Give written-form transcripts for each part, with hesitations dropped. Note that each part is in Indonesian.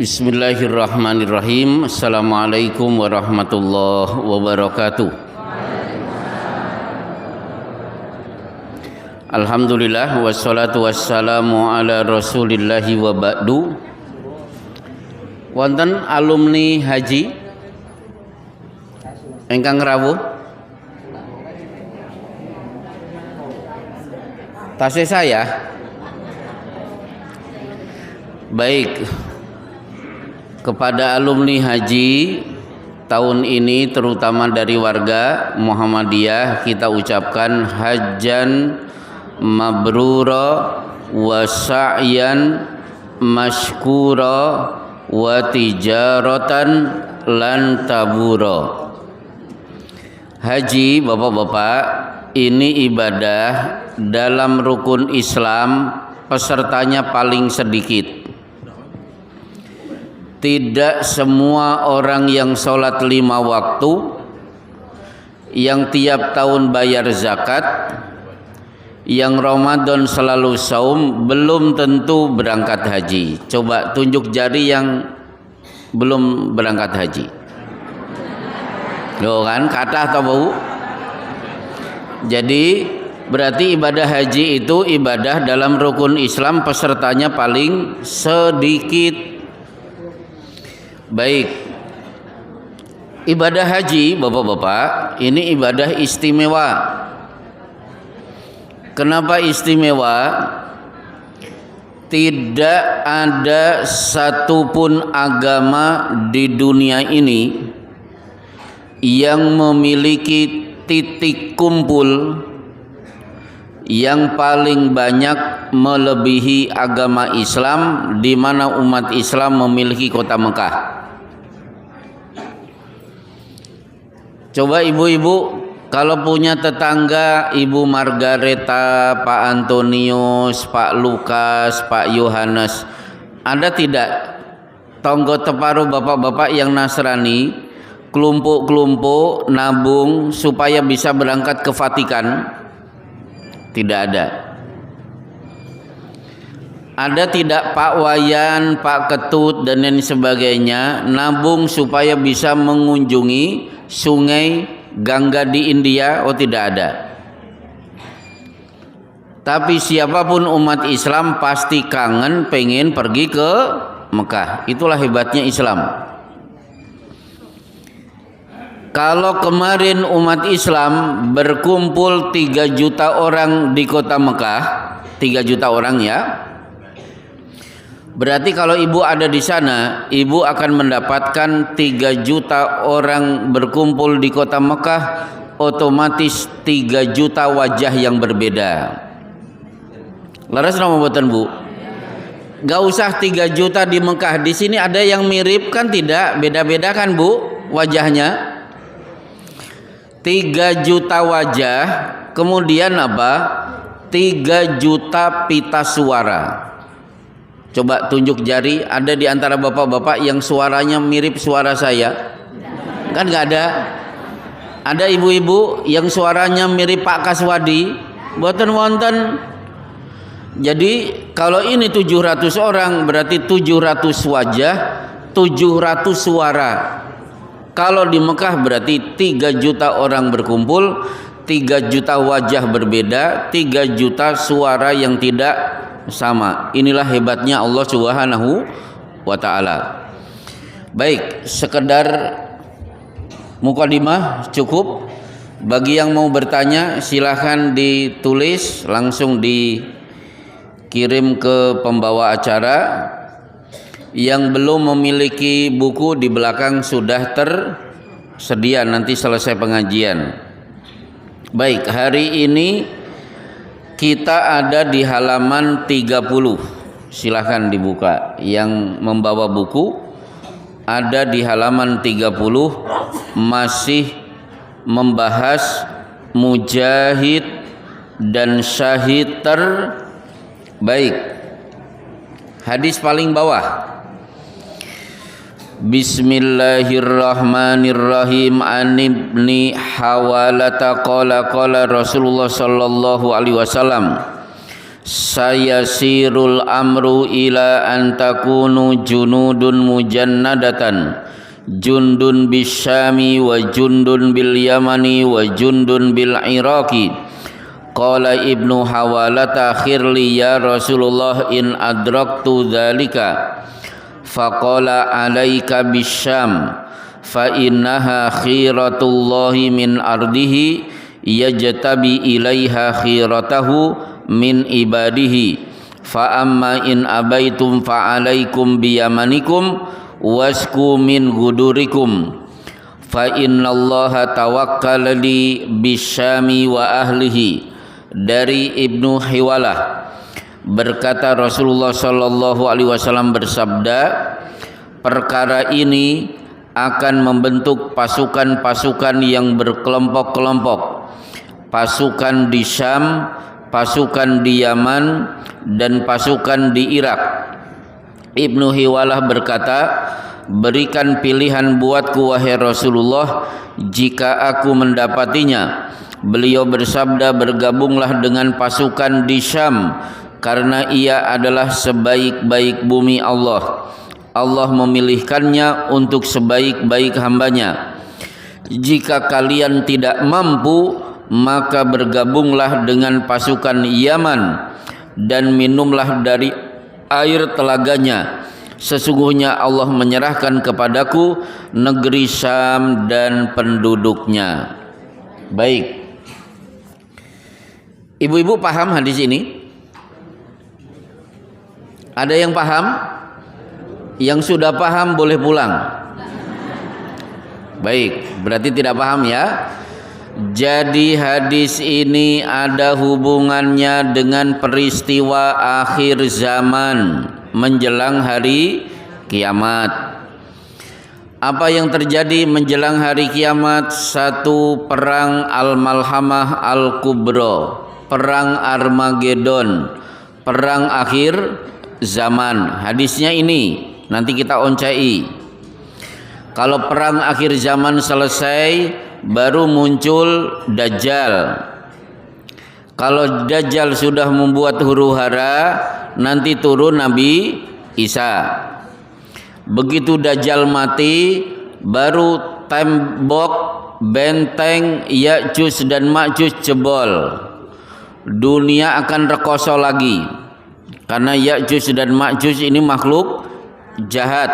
Bismillahirrahmanirrahim. Assalamualaikum warahmatullahi wabarakatuh. Alhamdulillah wassalatu wassalamu ala rasulillahi wa ba'du. Wonten alumni haji ingkang rawuh? Tasih saya. Baik. Kepada alumni haji tahun ini terutama dari warga Muhammadiyah kita ucapkan hajjan mabrura wa sa'yan mashkura wa tijaratan lan tabura. Haji Bapak-bapak ini ibadah dalam rukun Islam, pesertanya paling sedikit. Tidak semua orang yang sholat 5 waktu, yang tiap tahun bayar zakat, yang Ramadan selalu saum, belum tentu berangkat haji. Coba tunjuk jari yang belum berangkat haji. Loh kan, kata atau bau? Jadi berarti ibadah haji itu ibadah dalam rukun Islam, pesertanya paling sedikit. Baik, ibadah haji Bapak-bapak ini ibadah istimewa. Kenapa istimewa? Tidak ada satupun agama di dunia ini yang memiliki titik kumpul yang paling banyak melebihi agama Islam, di mana umat Islam memiliki kota Mekah. Coba ibu-ibu kalau punya tetangga Ibu Margareta, Pak Antonius, Pak Lukas, Pak Yohanes, ada tidak tonggo teparuh bapak-bapak yang Nasrani kelompok-kelompok nabung supaya bisa berangkat ke Vatikan? Tidak ada. Ada tidak Pak Wayan, Pak Ketut dan lain sebagainya nabung supaya bisa mengunjungi sungai Gangga di India? Oh, tidak ada. Tapi siapapun umat Islam pasti kangen pengen pergi ke Mekah. Itulah hebatnya Islam. Kalau kemarin umat Islam berkumpul 3 juta orang di kota Mekah, 3 juta orang ya. Berarti kalau ibu ada di sana, ibu akan mendapatkan 3 juta orang berkumpul di kota Mekah, otomatis 3 juta wajah yang berbeda. Laras nama buatan bu? Gak usah 3 juta di Mekah, di sini ada yang mirip kan, tidak? Beda-beda kan bu wajahnya? 3 juta wajah, kemudian apa? 3 juta pita suara. Coba tunjuk jari, ada di antara bapak-bapak yang suaranya mirip suara saya? Kan nggak ada. Ada ibu-ibu yang suaranya mirip Pak Kaswadi? Boten wonten. Jadi kalau ini 700 orang berarti 700 wajah, 700 suara. Kalau di Mekah berarti 3 juta orang berkumpul, 3 juta wajah berbeda, 3 juta suara yang tidak sama. Inilah hebatnya Allah Subhanahu wa taala. Baik, sekedar mukadimah cukup. Bagi yang mau bertanya silahkan ditulis, langsung dikirim ke pembawa acara. Yang belum memiliki buku di belakang sudah tersedia nanti selesai pengajian. Baik, hari ini kita ada di halaman 30. Silahkan dibuka. Yang membawa buku ada di halaman 30, masih membahas mujahid dan syahid terbaik. Hadis paling bawah. Bismillahirrahmanirrahim. An ibni Hawalata qala qala Rasulullah sallallahu alaihi wasallam sayasirul amru ila an takunu junudun mujannadatan, jundun bisyami wa jundun bil yamani wa jundun bil iraqi. Qala Ibnu Hawalata khirli ya Rasulullah in adraktu dzalika. Faqala alaika bisyam fa innaha khiratullahi min ardihi yajtabi ilaiha khiratahu min ibadihi. Fa amma in abaitum fa alaikum biyamanikum wasku min gudurikum. Fa innallaha tawakkala li bisyami wa ahlihi. Dari Ibnu Hiwalah, berkata Rasulullah sallallahu alaihi wasallam bersabda, perkara ini akan membentuk pasukan-pasukan yang berkelompok-kelompok, pasukan di Syam, pasukan di Yaman, dan pasukan di Irak. Ibnu Hiwalah berkata, berikan pilihan buatku wahai Rasulullah jika aku mendapatinya. Beliau bersabda, bergabunglah dengan pasukan di Syam, karena ia adalah sebaik-baik bumi Allah. Allah memilihkannya untuk sebaik-baik hambanya. Jika kalian tidak mampu, maka bergabunglah dengan pasukan Yaman dan minumlah dari air telaganya. Sesungguhnya Allah menyerahkan kepadaku negeri Syam dan penduduknya. Baik, ibu-ibu paham hadis ini? Ada yang paham? Yang sudah paham boleh pulang. Baik, berarti tidak paham ya. Jadi hadis ini ada hubungannya dengan peristiwa akhir zaman menjelang hari kiamat. Apa yang terjadi menjelang hari kiamat? Satu, perang Al-Malhamah Al-Kubra, perang Armageddon, perang akhir zaman. Hadisnya ini nanti kita oncai. Kalau perang akhir zaman selesai, baru muncul Dajjal. Kalau Dajjal sudah membuat huru-hara, nanti turun Nabi Isa. Begitu Dajjal mati, baru tembok benteng Ya'juj dan Ma'juj jebol. Dunia akan rekoso lagi, karena Ya'juj dan Ma'juj ini makhluk jahat.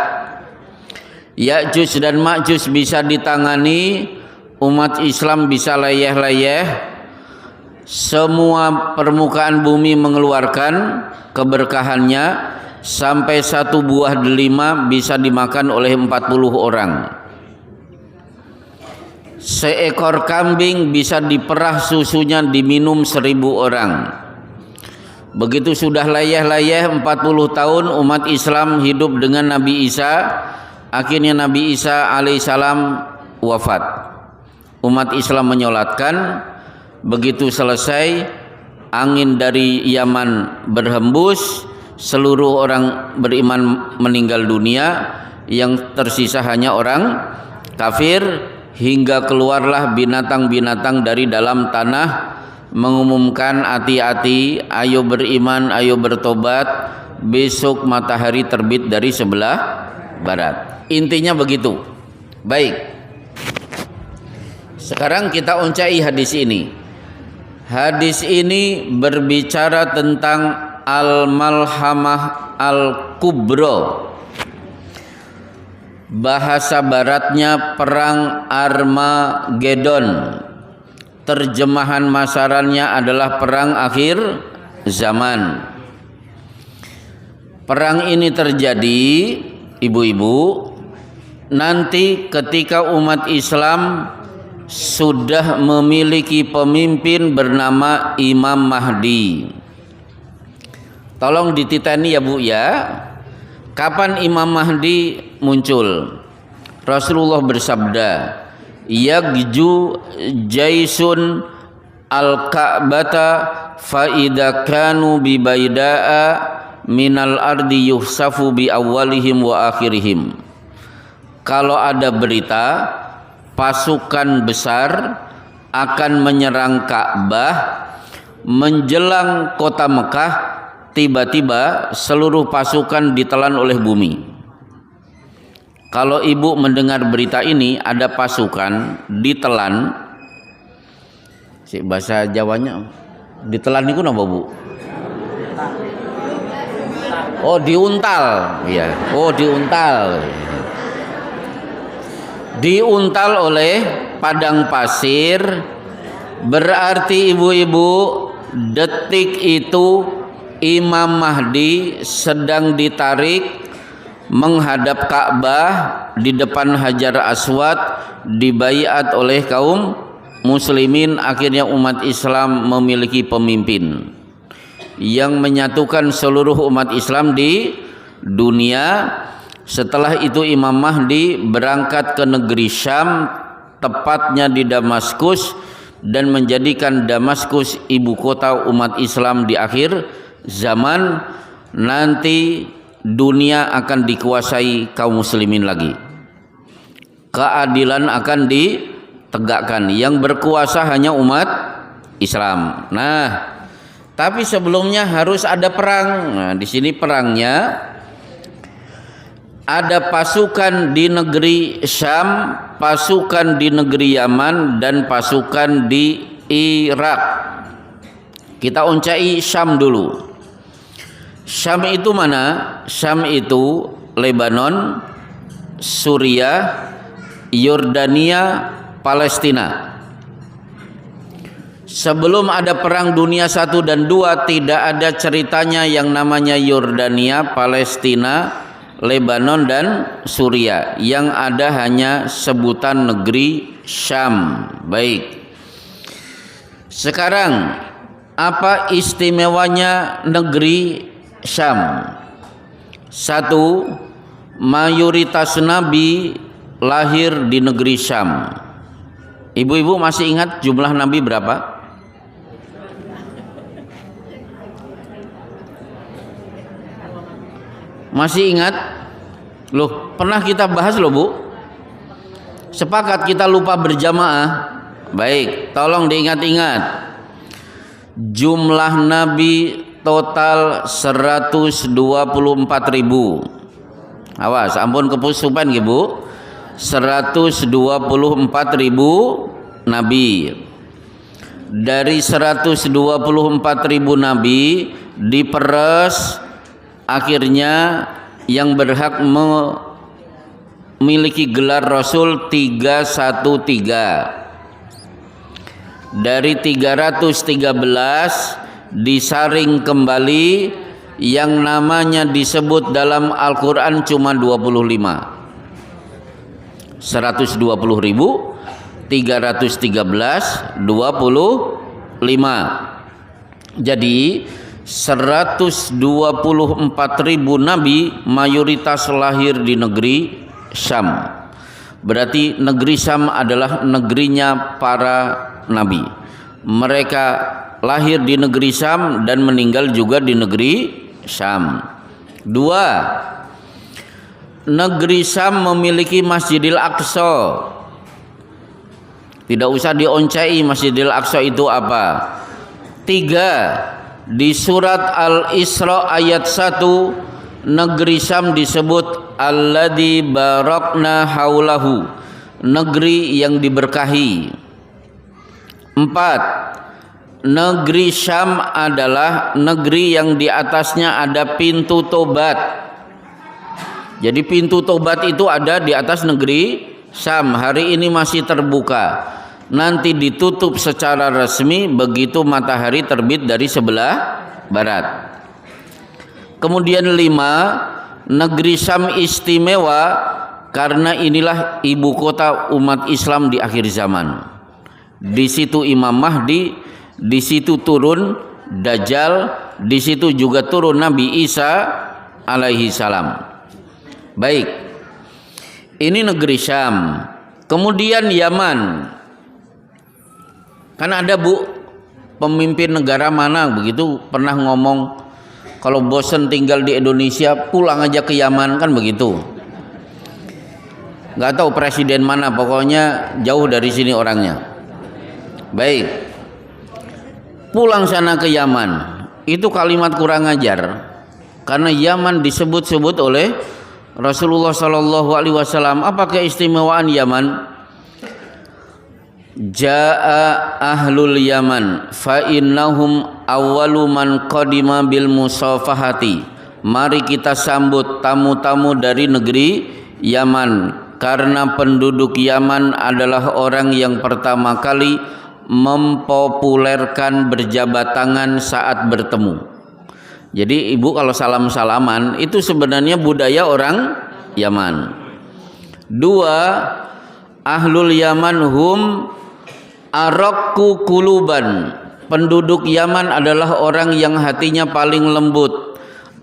Ya'juj dan Ma'juj bisa ditangani, umat Islam bisa layeh-layeh, semua permukaan bumi mengeluarkan keberkahannya, sampai satu buah delima bisa dimakan oleh 40 orang. Seekor kambing bisa diperah susunya diminum 1000 orang. Begitu sudah layeh-layeh 40 tahun umat Islam hidup dengan Nabi Isa. Akhirnya Nabi Isa alaihissalam wafat. Umat Islam menyolatkan. Begitu selesai, angin dari Yaman berhembus, seluruh orang beriman meninggal dunia, yang tersisa hanya orang kafir, hingga keluarlah binatang-binatang dari dalam tanah mengumumkan, hati-hati, ayo beriman, ayo bertobat, besok matahari terbit dari sebelah barat. Intinya begitu. Baik, sekarang kita oncai hadis ini. Hadis ini berbicara tentang Al-Malhamah Al-Kubra. Bahasa baratnya perang Armageddon. Terjemahan masarannya adalah perang akhir zaman. Perang ini terjadi, ibu-ibu, nanti ketika umat Islam sudah memiliki pemimpin bernama Imam Mahdi. Tolong dititeni ya Bu ya. Kapan Imam Mahdi muncul? Rasulullah bersabda, "Yagju jaisun al-Ka'bata fa idza kanu bi baida'a minal ardi yuhsafu bi awwalihim wa akhirihim." Kalau ada berita pasukan besar akan menyerang Ka'bah, menjelang kota Mekah, tiba-tiba seluruh pasukan ditelan oleh bumi. Kalau ibu mendengar berita ini ada pasukan ditelan, si bahasa Jawanya ditelan itu apa bu? Oh diuntal, ya. Oh diuntal. Diuntal oleh padang pasir, berarti ibu-ibu detik itu Imam Mahdi sedang ditarik menghadap Ka'bah di depan Hajar Aswad, dibaiat oleh kaum muslimin. Akhirnya umat Islam memiliki pemimpin yang menyatukan seluruh umat Islam di dunia. Setelah itu Imam Mahdi berangkat ke negeri Syam, tepatnya di Damaskus, dan menjadikan Damaskus ibu kota umat Islam di akhir zaman. Nanti dunia akan dikuasai kaum muslimin lagi. Keadilan akan ditegakkan. Yang berkuasa hanya umat Islam. Nah, tapi sebelumnya harus ada perang. Nah, di sini perangnya ada pasukan di negeri Syam, pasukan di negeri Yaman, dan pasukan di Irak. Kita uncai Syam dulu. Syam itu mana? Syam itu Lebanon, Suriah, Yordania, Palestina. Sebelum ada perang dunia 1 dan 2 tidak ada ceritanya yang namanya Yordania, Palestina, Lebanon dan Suriah. Yang ada hanya sebutan negeri Syam. Baik. Sekarang apa istimewanya negeri Syam? 1. Mayoritas nabi lahir di negeri Syam. Ibu-ibu masih ingat jumlah nabi berapa? Masih ingat? Loh, pernah kita bahas loh bu. Sepakat kita lupa berjamaah. Baik, tolong diingat-ingat. Jumlah nabi total 124.000. Awas, ampun kepusupan ibu. 124.000 nabi. Dari 124.000 nabi diperes. Akhirnya yang berhak memiliki gelar Rasul 313. Dari 313 disaring kembali, yang namanya disebut dalam Al-Quran cuma 25. 120.000, 313, 25. Jadi 124.000 nabi mayoritas lahir di negeri Syam. Berarti negeri Syam adalah negerinya para nabi. Mereka lahir di negeri Syam dan meninggal juga di negeri Syam. 2. Negeri Syam memiliki Masjidil Aqsa. Tidak usah dioncai Masjidil Aqsa itu apa. 3. Di surat Al-Isra ayat 1, negeri Syam disebut alladzi barakna haulahu, negeri yang diberkahi. 4. Negeri Syam adalah negeri yang di atasnya ada pintu tobat. Jadi pintu tobat itu ada di atas negeri Syam. Hari ini masih terbuka. Nanti ditutup secara resmi begitu matahari terbit dari sebelah barat. Kemudian 5. Negeri Syam istimewa karena inilah ibu kota umat Islam di akhir zaman. Di situ Imam Mahdi, di situ turun Dajjal, di situ juga turun Nabi Isa alaihi salam. Baik. Ini negeri Syam. Kemudian Yaman. Kan ada bu, pemimpin negara mana begitu pernah ngomong kalau bosen tinggal di Indonesia pulang aja ke Yaman, kan begitu. Nggak tahu presiden mana, pokoknya jauh dari sini orangnya. Baik. pulang sana ke Yaman. Itu kalimat kurang ajar. Karena Yaman disebut-sebut oleh Rasulullah sallallahu alaihi wasallam. Apa keistimewaan Yaman? Jaa ahlul Yaman fa innahum awwalu man qadima bil musafahati. Mari kita sambut tamu-tamu dari negeri Yaman, karena penduduk Yaman adalah orang yang pertama kali mempopulerkan berjabat tangan saat bertemu. Jadi ibu kalau salam-salaman itu sebenarnya budaya orang Yaman. Dua, ahlul Yaman hum araqu kuluban. Penduduk Yaman adalah orang yang hatinya paling lembut.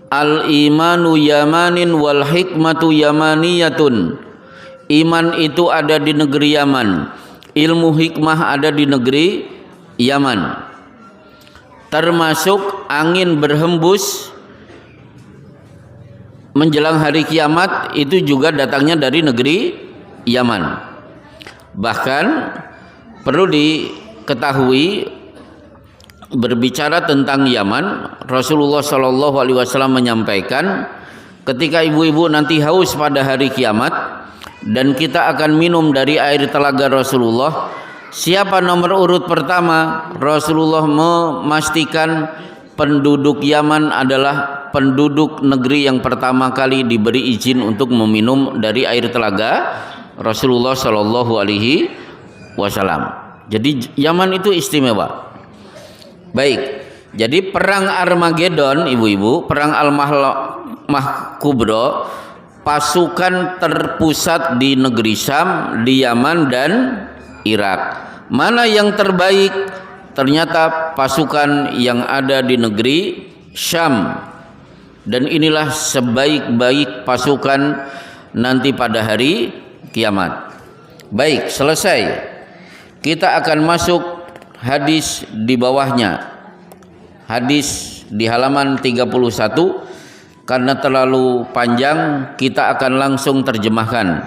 Al imanu yamanin wal hikmatu yamaniyatun. Iman itu ada di negeri Yaman, ilmu hikmah ada di negeri Yaman. Termasuk angin berhembus menjelang hari kiamat itu juga datangnya dari negeri Yaman. Bahkan perlu diketahui, berbicara tentang Yaman, Rasulullah Shallallahu Alaihi Wasallam menyampaikan, ketika ibu-ibu nanti haus pada hari kiamat dan kita akan minum dari air telaga Rasulullah, siapa nomor urut pertama? Rasulullah memastikan penduduk Yaman adalah penduduk negeri yang pertama kali diberi izin untuk meminum dari air telaga Rasulullah Shallallahu Alaihi Wasallam. Jadi Yaman itu istimewa. Baik, jadi perang Armageddon, ibu-ibu, perang Al-Mahlah Kubro, pasukan terpusat di negeri Syam, di Yaman dan Irak. Mana yang terbaik? Ternyata pasukan yang ada di negeri Syam. Dan inilah sebaik-baik pasukan nanti pada hari kiamat. Baik, selesai. Kita akan masuk hadis di bawahnya. Hadis di halaman 31. Karena terlalu panjang, kita akan langsung terjemahkan.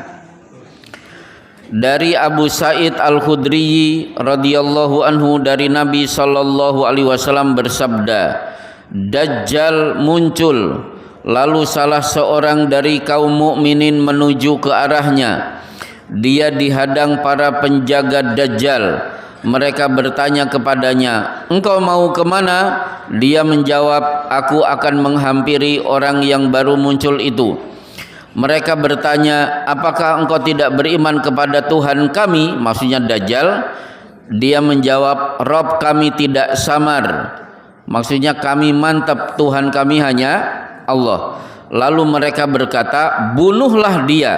Dari Abu Sa'id Al-Khudri radhiyallahu anhu, dari Nabi sallallahu alaihi wasallam bersabda, Dajjal muncul, lalu salah seorang dari kaum mukminin menuju ke arahnya. Dia dihadang para penjaga Dajjal. Mereka bertanya kepadanya, engkau mau kemana? Dia menjawab, aku akan menghampiri orang yang baru muncul itu. Mereka bertanya, apakah engkau tidak beriman kepada Tuhan kami? Maksudnya Dajjal. Dia menjawab, Rob kami tidak samar. Maksudnya kami mantap, Tuhan kami hanya Allah. Lalu mereka berkata, bunuhlah dia.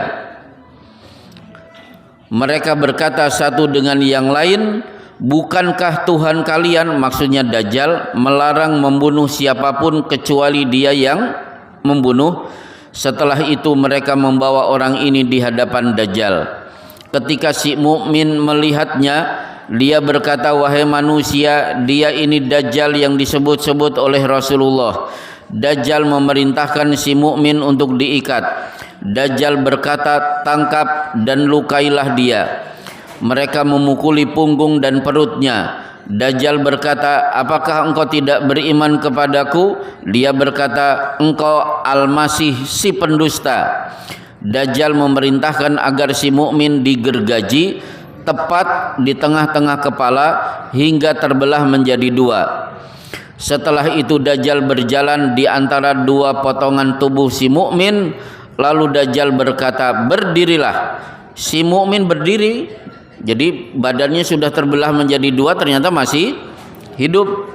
Mereka berkata satu dengan yang lain, bukankah Tuhan kalian, maksudnya Dajjal, melarang membunuh siapapun kecuali dia yang membunuh? Setelah itu mereka membawa orang ini di hadapan Dajjal. Ketika si mukmin melihatnya, dia berkata, wahai manusia, dia ini Dajjal yang disebut-sebut oleh Rasulullah. Dajjal memerintahkan si mukmin untuk diikat. Dajjal berkata, tangkap dan lukailah dia. Mereka memukuli punggung dan perutnya. Dajjal berkata, apakah engkau tidak beriman kepadaku? Dia berkata, engkau Al-Masih, si pendusta. Dajjal memerintahkan agar si mukmin digergaji tepat di tengah-tengah kepala hingga terbelah menjadi dua. Setelah itu Dajjal berjalan di antara dua potongan tubuh si mukmin. Lalu Dajjal berkata, berdirilah. Si mukmin berdiri. Jadi badannya sudah terbelah menjadi dua, ternyata masih hidup.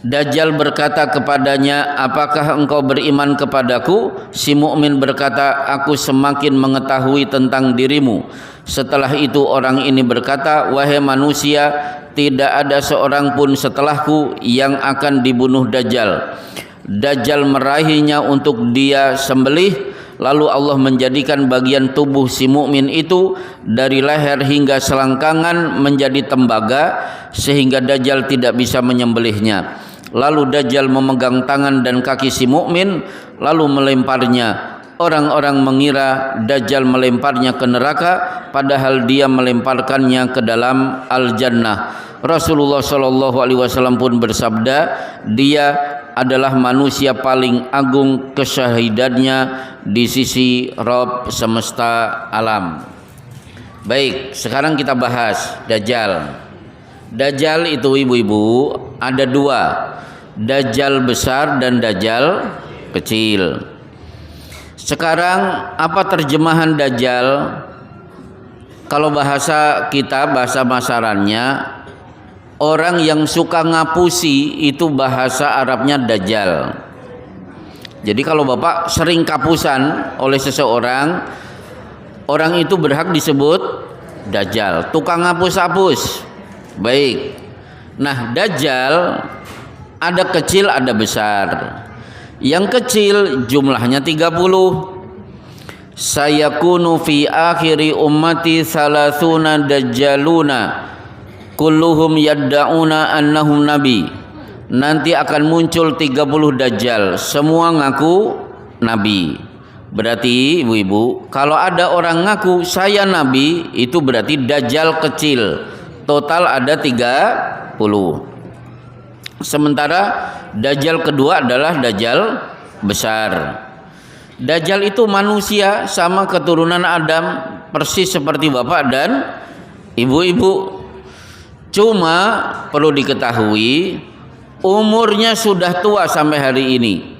Dajjal berkata kepadanya, apakah engkau beriman kepadaku? Si mukmin berkata, aku semakin mengetahui tentang dirimu. Setelah itu orang ini berkata, wahai manusia, tidak ada seorang pun setelahku yang akan dibunuh Dajjal. Dajjal meraihnya untuk dia sembelih, lalu Allah menjadikan bagian tubuh si mukmin itu dari leher hingga selangkangan menjadi tembaga sehingga Dajjal tidak bisa menyembelihnya. Lalu Dajjal memegang tangan dan kaki si mukmin lalu melemparnya. Orang-orang mengira Dajjal melemparnya ke neraka, padahal dia melemparkannya ke dalam al-jannah. Rasulullah Shallallahu Alaihi Wasallam pun bersabda, dia adalah manusia paling agung kesyahidannya di sisi Rabb semesta alam. Baik, sekarang kita bahas Dajjal. Dajjal itu ibu-ibu ada dua, Dajjal besar dan Dajjal kecil. Sekarang apa terjemahan Dajjal? Kalau bahasa kita, bahasa masarannya, orang yang suka ngapusi itu bahasa Arabnya Dajjal. Jadi kalau Bapak sering kapusan oleh seseorang, orang itu berhak disebut Dajjal, tukang ngapus-hapus. Baik. Nah, Dajjal ada kecil ada besar. Yang kecil jumlahnya 30. Sayakunu fi akhiri ummati salasuna dajjaluna kulluhum yadda'una annahum nabi. Nanti akan muncul 30 dajjal, semua ngaku nabi. Berarti ibu-ibu, kalau ada orang ngaku saya nabi, itu berarti dajjal kecil. Total ada 30. Sementara dajjal kedua adalah dajjal besar. Dajjal itu manusia sama keturunan Adam, persis seperti bapak dan ibu-ibu. Cuma perlu diketahui umurnya sudah tua sampai hari ini.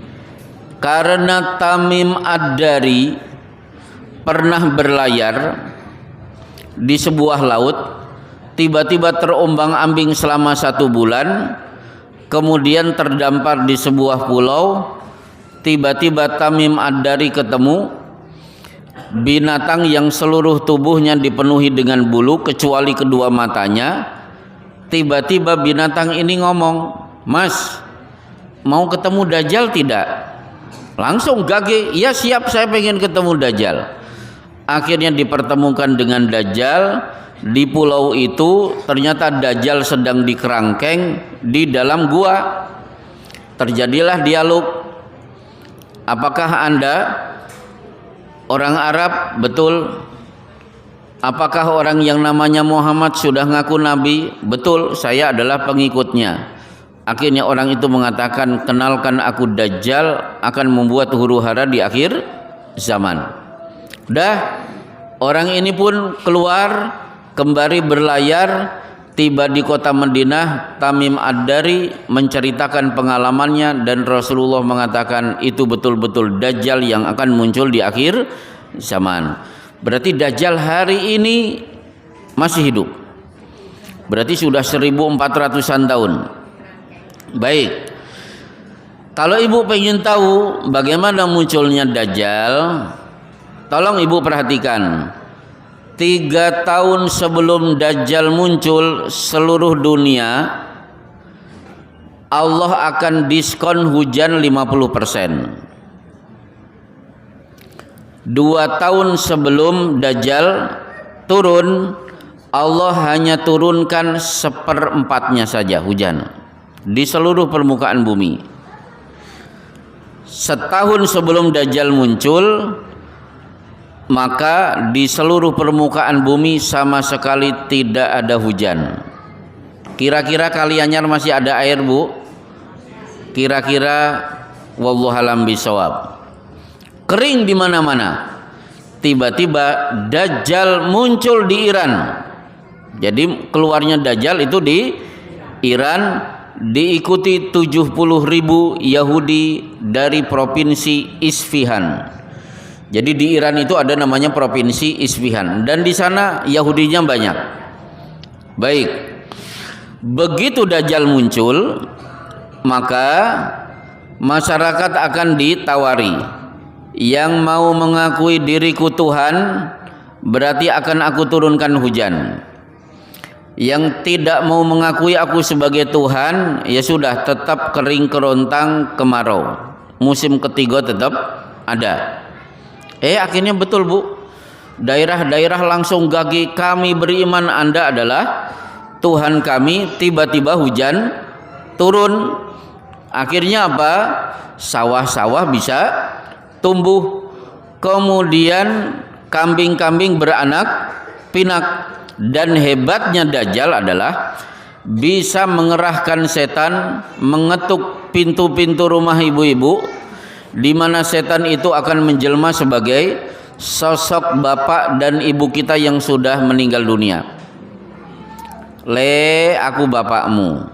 Karena Tamim Ad-Dari pernah berlayar di sebuah laut, tiba-tiba terombang-ambing selama 1 bulan, kemudian terdampar di sebuah pulau. Tiba-tiba Tamim Ad-Dari ketemu binatang yang seluruh tubuhnya dipenuhi dengan bulu kecuali kedua matanya. Tiba-tiba binatang ini ngomong, "Mas, mau ketemu Dajjal tidak?" Langsung gage, "Ya siap, saya pengen ketemu Dajjal." Akhirnya dipertemukan dengan Dajjal di pulau itu. Ternyata Dajjal sedang dikerangkeng di dalam gua. Terjadilah dialog. Apakah Anda orang Arab? Betul. Apakah orang yang namanya Muhammad sudah ngaku nabi? Betul, saya adalah pengikutnya. Akhirnya orang itu mengatakan, kenalkan aku Dajjal, akan membuat huru-hara di akhir zaman. Dah, orang ini pun keluar, kembali berlayar. Tiba di kota Madinah, Tamim Ad-Dari menceritakan pengalamannya dan Rasulullah mengatakan itu betul-betul Dajjal yang akan muncul di akhir zaman. Berarti Dajjal hari ini masih hidup. Berarti sudah 1400-an tahun. Baik. Kalau ibu pengen tahu bagaimana munculnya Dajjal, tolong ibu perhatikan. 3 tahun sebelum Dajjal muncul, seluruh dunia Allah akan diskon hujan 50%. 2 tahun sebelum Dajjal turun, Allah hanya turunkan 1/4-nya saja hujan di seluruh permukaan bumi. Setahun sebelum Dajjal muncul, maka di seluruh permukaan bumi sama sekali tidak ada hujan. Kira-kira Kalianyar masih ada air, Bu? Kira-kira wallahualam bisawab. Kering di mana-mana. Tiba-tiba Dajjal muncul di Iran. Jadi keluarnya Dajjal itu di Iran, diikuti 70.000 Yahudi dari provinsi Isfahan. Jadi di Iran itu ada namanya provinsi Isfahan dan di sana Yahudinya banyak. Baik. Begitu Dajjal muncul, maka masyarakat akan ditawari. Yang mau mengakui diriku Tuhan, berarti akan aku turunkan hujan. Yang tidak mau mengakui aku sebagai Tuhan, ya sudah, tetap kering kerontang kemarau. Musim ketiga tetap ada. Akhirnya betul, Bu. Daerah-daerah langsung gagi, kami beriman Anda adalah Tuhan kami. Tiba-tiba hujan turun. Akhirnya apa? Sawah-sawah bisa tumbuh. Kemudian kambing-kambing beranak pinak. Dan hebatnya Dajjal adalah bisa mengerahkan setan mengetuk pintu-pintu rumah ibu-ibu, di mana setan itu akan menjelma sebagai sosok bapak dan ibu kita yang sudah meninggal dunia. Le, aku bapakmu.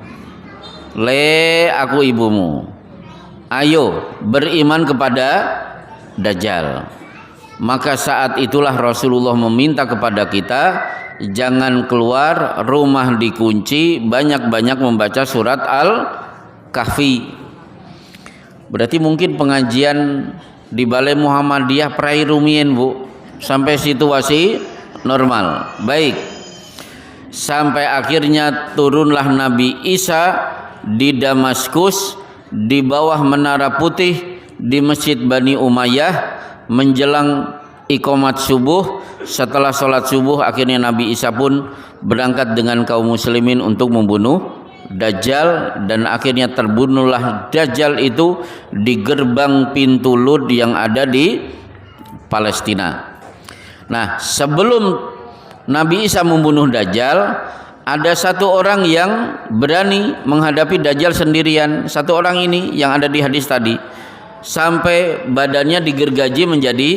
Le, aku ibumu. Ayo beriman kepada Dajjal. Maka saat itulah Rasulullah meminta kepada kita, jangan keluar, rumah dikunci, banyak-banyak membaca surat Al-Kahfi. Berarti mungkin pengajian di Balai Muhammadiyah Prai Rumien, Bu, sampai situasi normal. Baik. Sampai akhirnya turunlah Nabi Isa di Damaskus, di bawah menara putih di Masjid Bani Umayyah, menjelang iqamat subuh. Setelah sholat subuh akhirnya Nabi Isa pun berangkat dengan kaum muslimin untuk membunuh Dajjal, dan akhirnya terbunuhlah Dajjal itu di gerbang pintu Lud yang ada di Palestina. Nah, sebelum Nabi Isa membunuh Dajjal, ada satu orang yang berani menghadapi Dajjal sendirian. Satu orang ini yang ada di hadis tadi, sampai badannya digergaji menjadi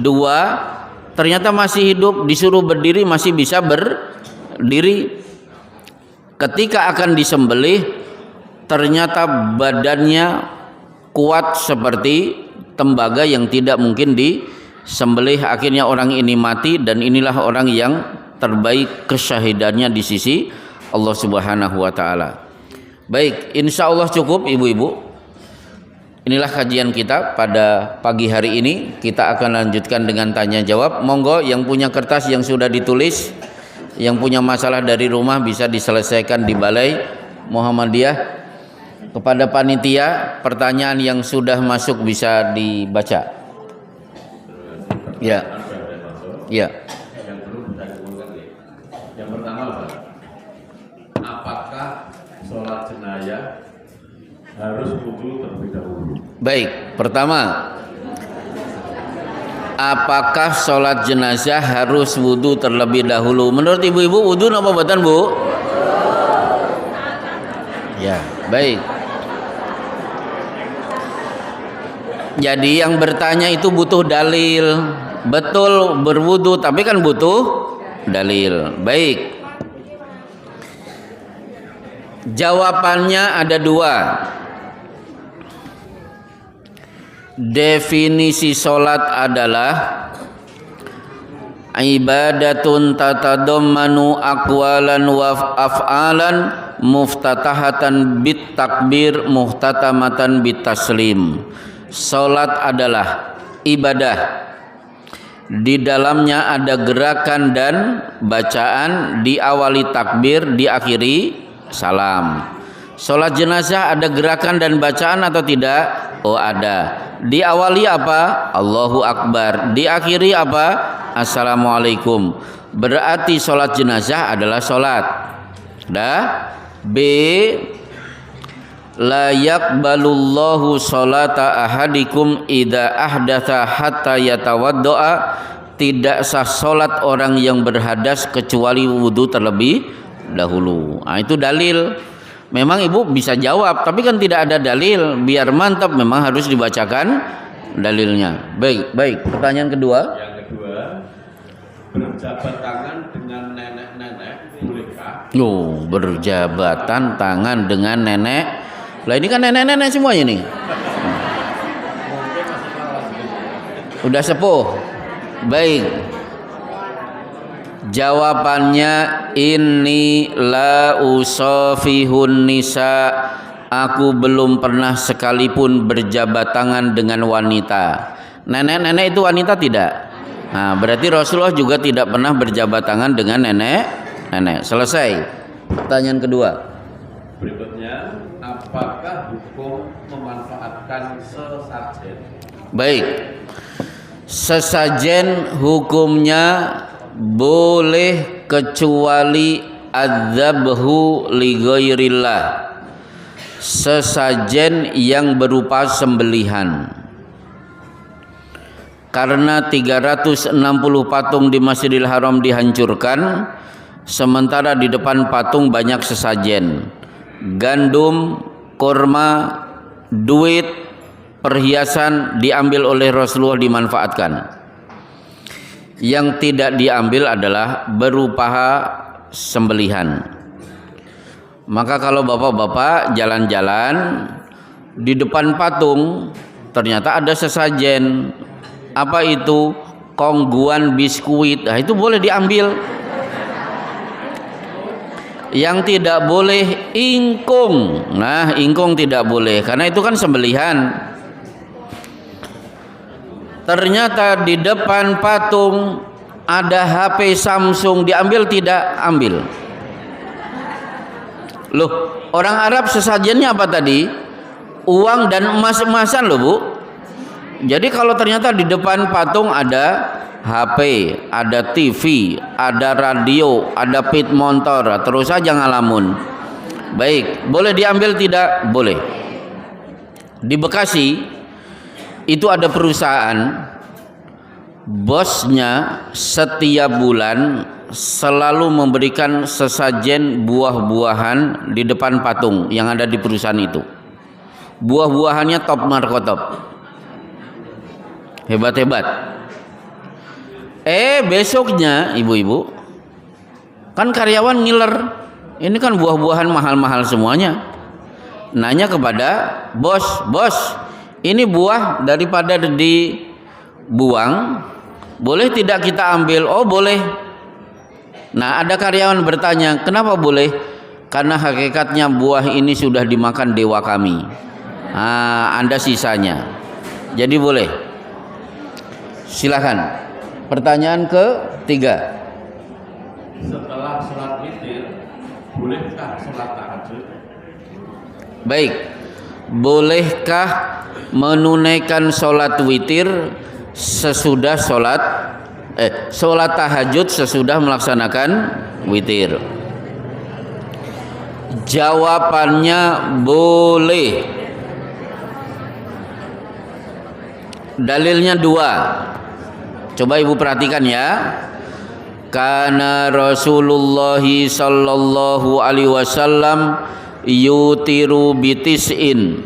dua, ternyata masih hidup, disuruh berdiri masih bisa berdiri. Ketika akan disembelih, ternyata badannya kuat seperti tembaga yang tidak mungkin disembelih. Akhirnya orang ini mati, dan inilah orang yang terbaik kesyahidannya di sisi Allah Subhanahu wa taala. Baik, insya Allah cukup ibu-ibu. Inilah kajian kita pada pagi hari ini. Kita akan lanjutkan dengan tanya jawab. Monggo yang punya kertas yang sudah ditulis, yang punya masalah dari rumah bisa diselesaikan di Balai Muhammadiyah. Kepada panitia, pertanyaan yang sudah masuk bisa dibaca. Ya. Ya. Yang pertama, apakah sholat jenazah harus wudu terlebih dahulu? Baik, pertama, apakah sholat jenazah harus wudu terlebih dahulu? Menurut ibu-ibu wudu apa buatan, Bu? Ya, baik. Jadi yang bertanya itu butuh dalil. Betul berwudu, tapi kan butuh dalil. Baik. Jawabannya ada dua. Definisi sholat adalah ibadatun tatadammanu aqwalan wa af'alan muftatahatan bit takbir muhtatamatan bit taslim. Sholat adalah ibadah, di dalamnya ada gerakan dan bacaan, diawali takbir, diakhiri salam. Sholat jenazah ada gerakan dan bacaan atau tidak? Oh, ada. Diawali apa? Allahu Akbar. Diakhiri apa? Assalamualaikum. Berarti sholat jenazah adalah sholat. B. La yaqbalullahu sholata ahadikum idza ahdatha hatta yatawaddoa. Tidak sah sholat orang yang berhadas kecuali wudu terlebih dahulu. Nah, itu dalil. Memang ibu bisa jawab, tapi kan tidak ada dalil. Biar mantap memang harus dibacakan dalilnya. Baik. Pertanyaan kedua. Yang kedua, berjabat tangan dengan nenek-nenek bolehkah? Berjabatan tangan dengan nenek. Lah ini kan nenek-nenek semuanya nih. Udah sepuh. Baik. Jawabannya, inni la usafihun nisa. Aku belum pernah sekalipun berjabat tangan dengan wanita. Nenek-nenek itu wanita tidak? Nah, berarti Rasulullah juga tidak pernah berjabat tangan dengan nenek. Selesai. Pertanyaan kedua. Berikutnya, apakah hukum memanfaatkan sesajen? Baik. Sesajen hukumnya boleh kecuali adzabhu li ghairillah. Sesajen yang berupa sembelihan. Karena 360 patung di Masjidil Haram dihancurkan, sementara di depan patung banyak sesajen, gandum, kurma, duit, perhiasan diambil oleh Rasulullah dimanfaatkan. Yang tidak diambil adalah berupa sembelihan. Maka kalau bapak-bapak jalan-jalan di depan patung ternyata ada sesajen, apa itu? Kongguan biskuit, nah itu boleh diambil. Yang tidak boleh ingkung. Nah, ingkung tidak boleh karena itu kan sembelihan. Ternyata di depan patung ada HP Samsung, diambil tidak? Ambil. Loh, orang Arab sesajennya apa tadi? Uang dan emas-emasan loh, Bu. Jadi kalau ternyata di depan patung ada HP, ada TV, ada radio, ada pit motor, terus saja ngalamun. Baik, boleh diambil tidak? Boleh. Di Bekasi itu ada perusahaan, bosnya setiap bulan selalu memberikan sesajen buah-buahan di depan patung yang ada di perusahaan itu. Buah-buahannya top markotop. Hebat-hebat. Besoknya ibu-ibu, kan karyawan ngiler, ini kan buah-buahan mahal-mahal semuanya. Nanya kepada bos, ini buah daripada dibuang, boleh tidak kita ambil? Oh boleh. Nah ada karyawan bertanya, kenapa boleh? Karena hakikatnya buah ini sudah dimakan dewa kami. Anda sisanya, jadi boleh. Silakan. Pertanyaan ketiga. Setelah sholat witir, bolehkah sholat tahajud? Baik, bolehkah menunaikan sholat witir sesudah sholat tahajud sesudah melaksanakan witir? Jawabannya boleh. Dalilnya dua. Coba ibu perhatikan ya. Kana Rasulullah sallallahu alaihi wasallam yutiru bitis'in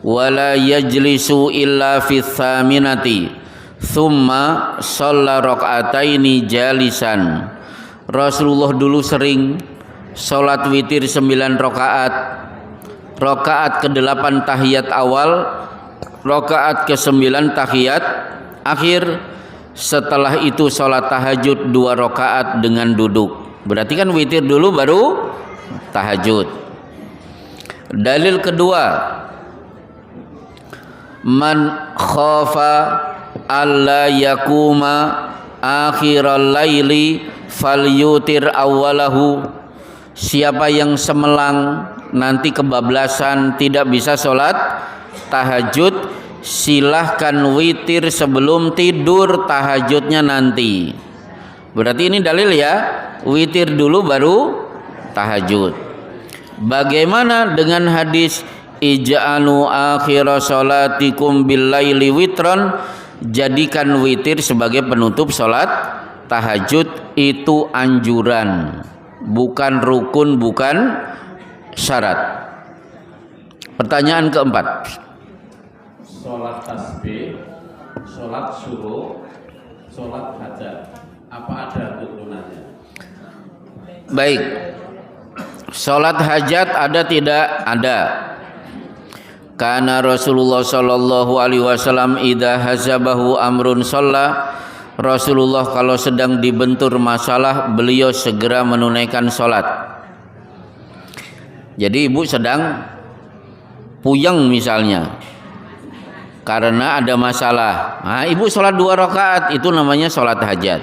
wala yajlisu illa fi thaminati thumma shalla raka'ataini jalisan. Rasulullah dulu sering salat witir 9 rakaat. Rakaat ke-8 tahiyat awal, rakaat ke-9 tahiyat akhir. Setelah itu sholat tahajud 2 rakaat dengan duduk. Berarti kan witir dulu baru tahajud. Dalil kedua, man khafa alla yakuma akhiral laili falyutir awwalahu. Siapa yang semelang nanti kebablasan tidak bisa sholat tahajud, silahkan witir sebelum tidur, tahajudnya nanti. Berarti ini dalil ya, witir dulu baru tahajud. Bagaimana dengan hadis ij'alu akhira sholatikum billaili witron? Jadikan witir sebagai penutup sholat tahajud. Itu anjuran, bukan rukun, bukan syarat. Pertanyaan keempat. Sholat tasbih, sholat syuruq, sholat hajat, apa ada tuntunannya? Baik, sholat hajat ada tidak? Ada. Karena Rasulullah sallallahu alaihi wasallam idza hazabahu amrun shalla. Rasulullah kalau sedang dibentur masalah, beliau segera menunaikan sholat. Jadi ibu sedang puyeng misalnya, karena ada masalah. Ibu sholat 2 rakaat, itu namanya sholat hajat.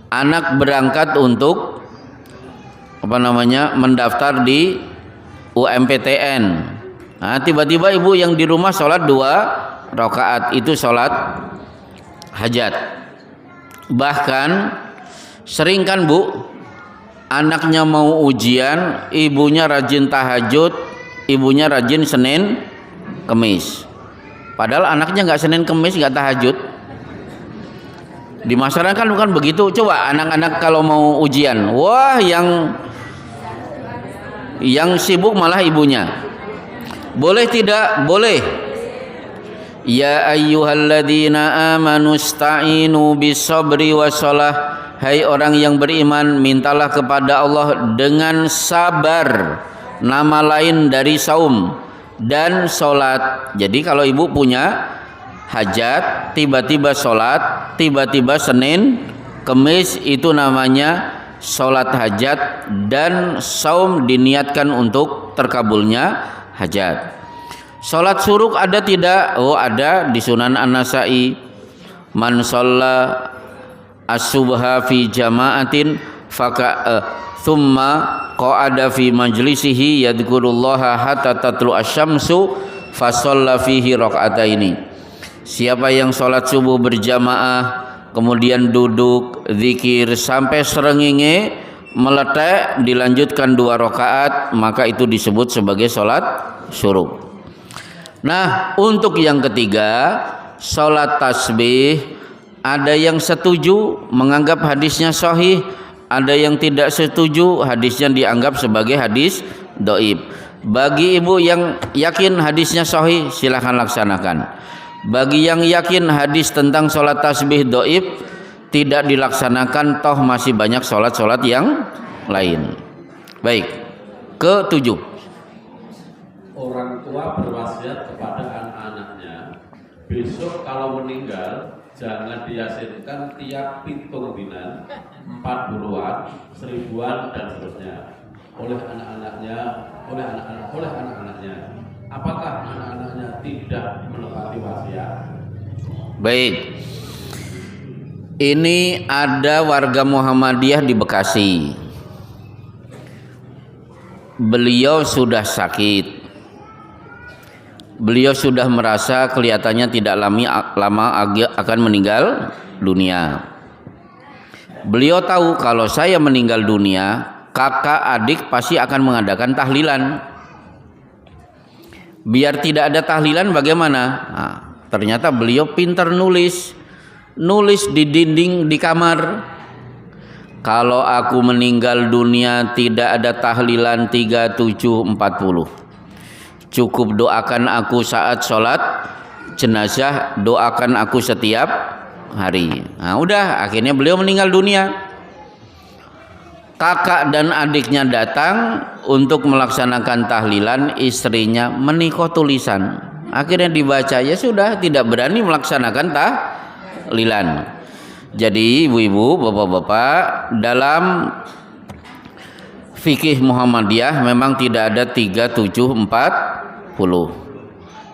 Anak berangkat untuk mendaftar di UMPTN. Tiba-tiba ibu yang di rumah sholat 2 rakaat, itu sholat hajat. Bahkan sering kan Bu, anaknya mau ujian, ibunya rajin tahajud, ibunya rajin Senin Kemis. Padahal anaknya nggak Senin Kemis nggak tahajud. Di masyarakat kan bukan begitu. Coba anak-anak kalau mau ujian, wah yang sibuk malah ibunya. Boleh tidak? Boleh. Ya ayyuhalladzina amanu sta'inu bis-sabri was-shalah. Hai orang yang beriman, mintalah kepada Allah dengan sabar. Nama lain dari saum dan salat. Jadi kalau ibu punya hajat, tiba-tiba salat, tiba-tiba Senin, Kemis, itu namanya salat hajat, dan saum diniatkan untuk terkabulnya hajat. Salat suruk ada tidak? Oh, ada di Sunan An-Nasa'i. Man shalla as-subha fi jama'atin thumma qa'ada fi majlisihi yadhkurullaha hatta tatlu asy-syamsu fa shalla fihi rakaataini. Siapa yang salat subuh berjamaah kemudian duduk zikir sampai srengenge meletek, dilanjutkan 2 rakaat, maka itu disebut sebagai salat syuruk. Nah, untuk yang ketiga, salat tasbih, ada yang setuju menganggap hadisnya sahih, ada yang tidak setuju, hadisnya dianggap sebagai hadis dhaif. Bagi ibu yang yakin hadisnya sahih, silakan laksanakan. Bagi yang yakin hadis tentang salat tasbih dhaif, tidak dilaksanakan, toh masih banyak salat-salat yang lain. Baik, ke-7. Orang tua berwasiat kepada anak-anaknya, besok kalau meninggal jangan diyasinkan tiap pitung dinan, 40-an, 1000-an dan seterusnya oleh anak-anaknya. Apakah anak-anaknya tidak menepati wasiat? Baik. Ini ada warga Muhammadiyah di Bekasi. Beliau sudah sakit. Beliau sudah merasa kelihatannya tidak lama akan meninggal dunia. Beliau tahu kalau saya meninggal dunia, kakak adik pasti akan mengadakan tahlilan. Biar tidak ada tahlilan bagaimana? Nah, ternyata beliau pintar nulis di dinding di kamar. Kalau aku meninggal dunia tidak ada tahlilan 3740. Cukup doakan aku saat sholat jenazah, doakan aku setiap hari. Nah, udah, akhirnya beliau meninggal dunia. Kakak dan adiknya datang untuk melaksanakan tahlilan, istrinya menikah tulisan. Akhirnya dibaca, ya sudah, tidak berani melaksanakan tahlilan. Jadi ibu-ibu, bapak-bapak, dalam fikih Muhammadiyah memang tidak ada 3740.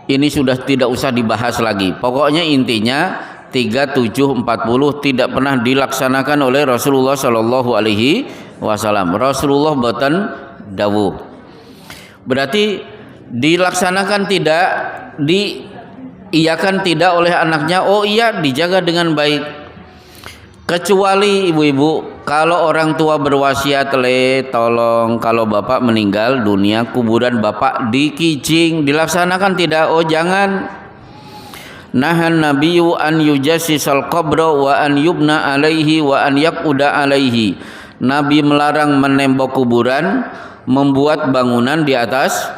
Ini sudah tidak usah dibahas lagi. Pokoknya intinya 3740 tidak pernah dilaksanakan oleh Rasulullah Shallallahu Alaihi Wasallam. Rasulullah boten dawuh. Berarti dilaksanakan tidak, diiyakan tidak oleh anaknya. Oh iya, dijaga dengan baik. Kecuali ibu-ibu, kalau orang tua berwasiat, tolong kalau bapak meninggal dunia kuburan bapak dikicing, dilaksanakan tidak? Oh jangan. Nahan nabiyyu an yujassisal qabra wa an yubna alaihi wa an yaquda alaihi. Nabi melarang menembok kuburan, membuat bangunan di atas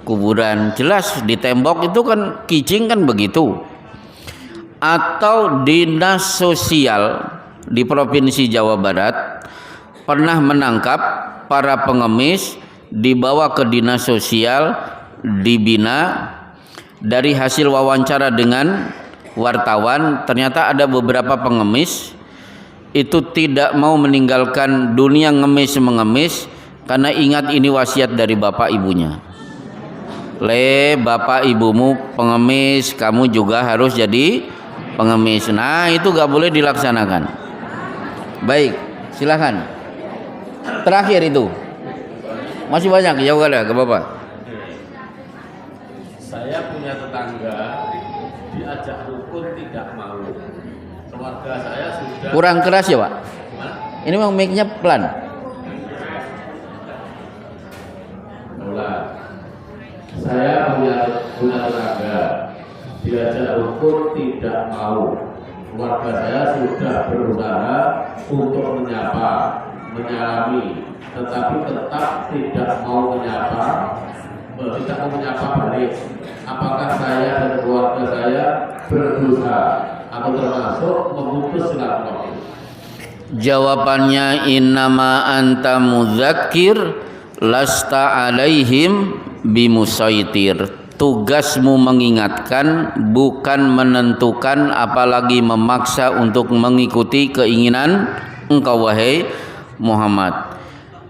kuburan. Jelas ditembok itu kan kicing kan begitu. Atau dinas sosial di Provinsi Jawa Barat pernah menangkap para pengemis, dibawa ke dinas sosial, dibina. Dari hasil wawancara dengan wartawan, ternyata ada beberapa pengemis itu tidak mau meninggalkan dunia mengemis karena ingat ini wasiat dari bapak ibunya. Bapak ibumu pengemis, kamu juga harus jadi pengemis. Nah, itu gak boleh dilaksanakan. Baik, silakan. Terakhir itu. Masih banyak, jauh ada ke bapak. Saya punya tetangga diajak rukun tidak mau. Keluarga saya sudah. Kurang keras ya, Pak? Gimana? Ini memang mic-nya pelan. Saya punya tetangga diajak rukun tidak mau. keluarga saya sudah berusaha untuk menyapa, menyalami, tetapi tetap tidak mau menyapa, tidak mau menyapa balik. Apakah saya dan keluarga saya berdosa atau termasuk memutus silaturahmi? Jawabannya innama anta mudzakir lasta alaihim bimusaitir. Tugasmu mengingatkan, bukan menentukan, apalagi memaksa untuk mengikuti keinginan engkau wahai Muhammad.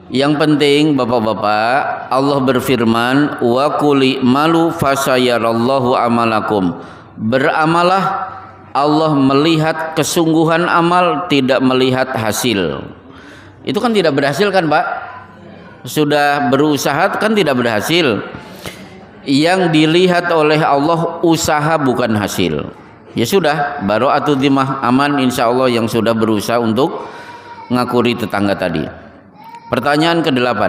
Yang penting bapak-bapak, Allah berfirman, wa quli malu fasayarallahu amalakum. Beramalah, Allah melihat kesungguhan amal, tidak melihat hasil. Itu kan tidak berhasil kan Pak? Sudah berusaha kan tidak berhasil. Yang dilihat oleh Allah usaha bukan hasil. Ya sudah, bara'atu dhimah, aman insya Allah yang sudah berusaha untuk ngakuri tetangga tadi. Pertanyaan ke-8.